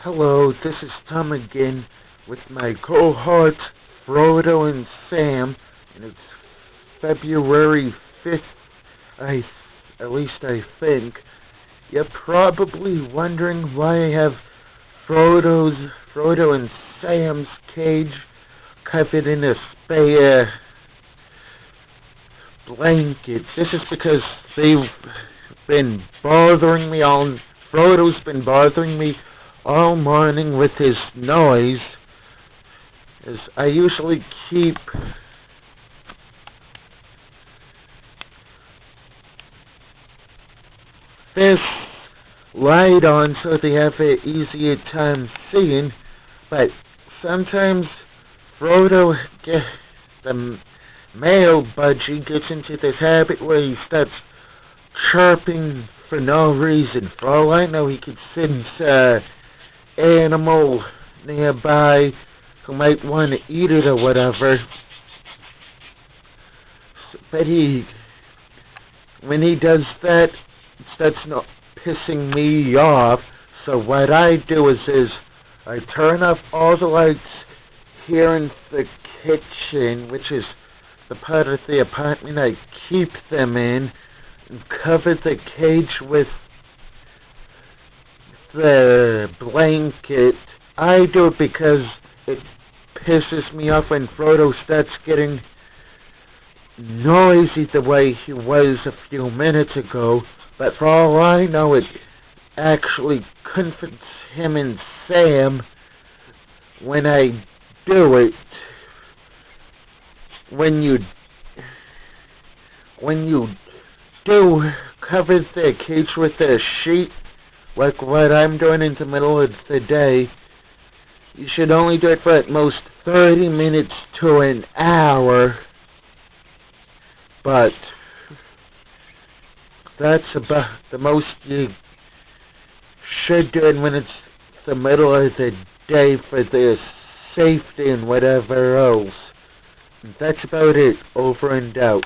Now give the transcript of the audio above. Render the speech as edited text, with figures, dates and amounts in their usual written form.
Hello, this is Tom again with my cohorts Frodo and Sam, and it's February 5th, at least I think. You're probably wondering why I have Frodo and Sam's cage covered in a spare blanket. This is because they've been bothering me Frodo's been bothering me all morning with his noise, as I usually keep this light on so they have an easier time seeing, but sometimes the male budgie, gets into this habit where he starts chirping for no reason. For all I know, he could sense animal nearby who might want to eat it or whatever. But when he does that, it starts not pissing me off. So what I do is I turn off all the lights here in the kitchen, which is the part of the apartment I keep them in, and cover the cage with the blanket. I do it because it pisses me off when Frodo starts getting noisy the way he was a few minutes ago, but for all I know, it actually comforts him and Sam when I do it. When you do cover the cage with a sheet, like what I'm doing in the middle of the day, you should only do it for at most 30 minutes to an hour. But that's about the most you should do it when it's the middle of the day for their safety and whatever else. That's about it. Over and out.